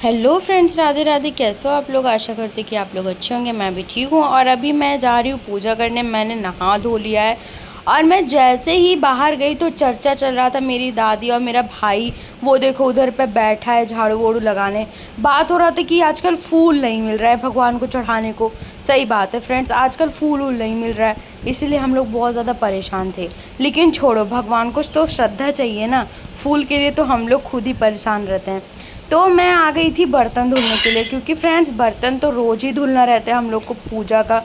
Hello friends, Radhe Radhe. कैसे हो आप लोग? आशा करते कि आप लोग अच्छे होंगे। मैं भी ठीक हूँ। और अभी मैं जा रही हूँ पूजा करने। मैंने नहा धो लिया है और मैं जैसे ही बाहर गई तो चर्चा चल रहा था, मेरी दादी और मेरा भाई वो देखो उधर पे बैठा है झाड़ू वाड़ू लगाने। बात हो रहा था कि आजकल फूल नहीं मिल रहा है भगवान को चढ़ाने को। सही बात है फ्रेंड्स, आजकल फूल वूल नहीं मिल रहा है, इसीलिए हम लोग बहुत ज़्यादा परेशान थे। लेकिन छोड़ो, भगवान को तो श्रद्धा चाहिए ना, फूल के लिए तो हम लोग खुद ही परेशान रहते हैं। तो मैं आ गई थी बर्तन धुलने के लिए, क्योंकि फ्रेंड्स बर्तन तो रोज़ ही धुलना रहता है हम लोग को पूजा का।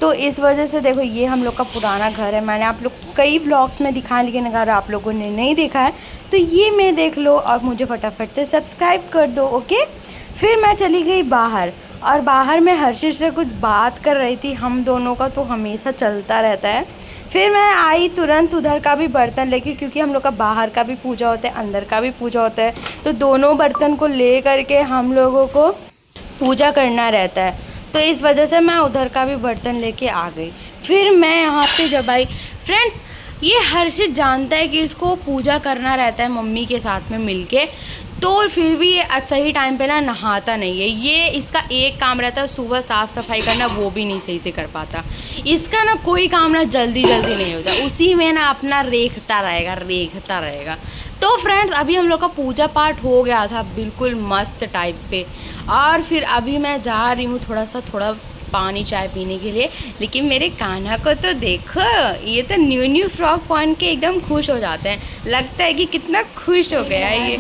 तो इस वजह से देखो, ये हम लोग का पुराना घर है। मैंने आप लोग कई व्लॉग्स में दिखाया, लेकिन अगर आप लोगों ने नहीं देखा है तो ये मैं देख लो और मुझे फटाफट से सब्सक्राइब कर दो, ओके। फिर मैं चली गई बाहर, और बाहर मैं हर्षित से कुछ बात कर रही थी। हम दोनों का तो हमेशा चलता रहता है। फिर मैं आई तुरंत उधर का भी बर्तन लेके, क्योंकि हम लोग का बाहर का भी पूजा होता है, अंदर का भी पूजा होता है। तो दोनों बर्तन को ले करके हम लोगों को पूजा करना रहता है। तो इस वजह से मैं उधर का भी बर्तन लेके आ गई। फिर मैं यहाँ पे जब आई, फ्रेंड्स ये हर्षित जानता है कि इसको पूजा करना रहता है मम्मी के साथ में मिलके, तो फिर भी ये सही टाइम पे ना नहाता नहीं है। ये इसका एक काम रहता है सुबह साफ़ सफाई करना, वो भी नहीं सही से कर पाता। इसका ना कोई काम ना जल्दी जल्दी नहीं होता, उसी में ना अपना रेखता रहेगा। तो फ्रेंड्स अभी हम लोग का पूजा पाठ हो गया था बिल्कुल मस्त टाइप पे। और फिर अभी मैं जा रही हूँ थोड़ा पानी चाय पीने के लिए। लेकिन मेरे कान्हा को तो देखो, ये तो न्यू फ्रॉक पहन के एकदम खुश हो जाते हैं। लगता है कि कितना खुश हो गया ये।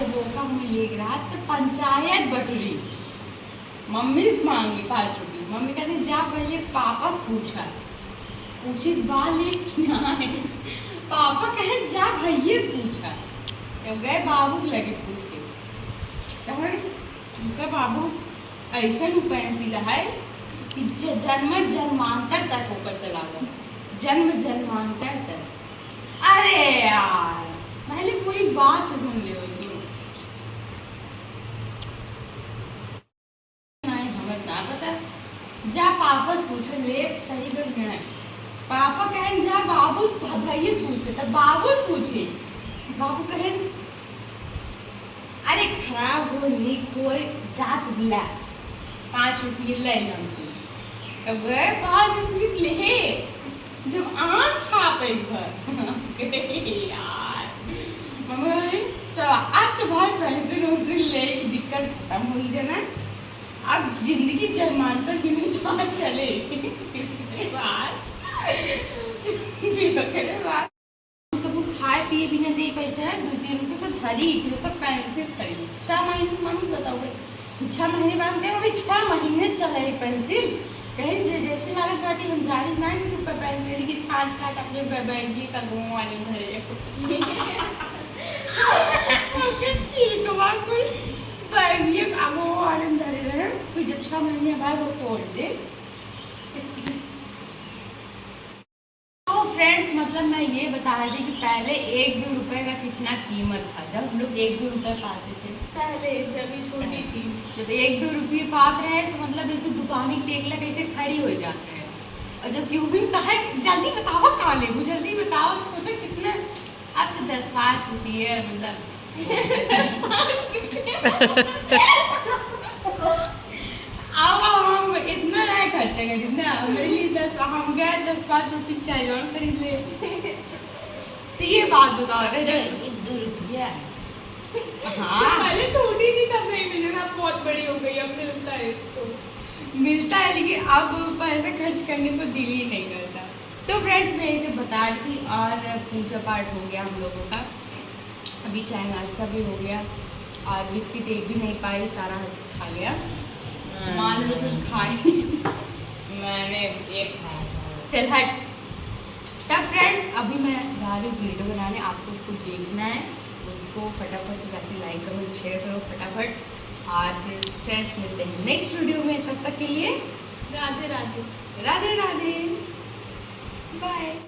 पंचायत बटुरी मम्मी से मांगी 5 रुपये। मम्मी कहती जा पहले पापा से पूछी बाली पापा कहे जा भैया से पूछा। जब गए बाबू के लगे पूछे, उनका बाबू ऐसा पेंसिल है कि जन्म जन्मांतर तक ऊपर चला गया, जन्म जन्मांतर तक। अरे यार पहले पूरी बात सुन ले। जा पापा से पूछो, ले सही लोग है। पापा कहें जा बाबू से भैया से पूछे, तब बाबू से पूछे। बाबू कहें अरे खराब हो लिखो जात बुला 5 रुपये ले हमसे। तब गए 5 रुपये ले, जब आम छापे घर यार मम्मी चलो अब तो भाई पैसे रोज ले दिक्कत खत्म हुई जाना। अब जिंदगी जन्मांतर भी नहीं चले खाए पिए बिना दे पैसे है 2-3 रुपये को धरी लोग पेंसिल खरीद 6 महीने मम्मी बताओ 6 महीने बाद दे, अभी 6 महीने चले पेंसिल। कहीं जैसे लागत बाटी हम जारी ना कि तो पेंसिल की छाट अपने बैगी का गाँव वाले धरे फिर जब 6 महीने बाद वो तोड़ दे। तो फ्रेंड्स मतलब मैं ये बता रही थी कि पहले 1-2 रुपए का कितना कीमत था, जब हम लोग 1-2 रुपए पाते थे पहले, जब भी छोटी थी। जब 1-2 रुपये पाते रहे तो मतलब ऐसे दुकानी टेकला कैसे खड़ी हो जाते हैं। और जब क्यों भी कहे जल्दी बताओ कहाँ ले, जल्दी बताओ, सोचो कितने। अब तो 10-5 रुपये मतलब हम इतना नहीं खर्चा करें ना, मेरे लिए हम गए 10-5 रुपये चाय और खरीद ले। तो ये बात बता रहे जब 2 रुपया हाँ पहले छोटी थी तब नहीं मिले ना, बहुत बड़ी हो गई अब मिलता है, इसको मिलता है लेकिन अब पैसे खर्च करने को दिल ही नहीं करता। तो फ्रेंड्स मैं इसे बता रही थी। और पूजा पाठ हो गया हम लोगों का, अभी चाय नाश्ता भी हो गया और बिस्किट एक भी नहीं पाई, सारा हंस खा गया। मान लो कुछ खाए मैंने एक खाया। चल हट। तब फ्रेंड्स अभी मैं जा रही हूँ वीडियो बनाने, आपको उसको देखना है, उसको फटाफट से जाके लाइक करो, शेयर करो फटाफट। और फिर फ्रेंड्स मिलते हैं नेक्स्ट वीडियो में, तब तक के लिए राधे राधे राधे राधे बाय।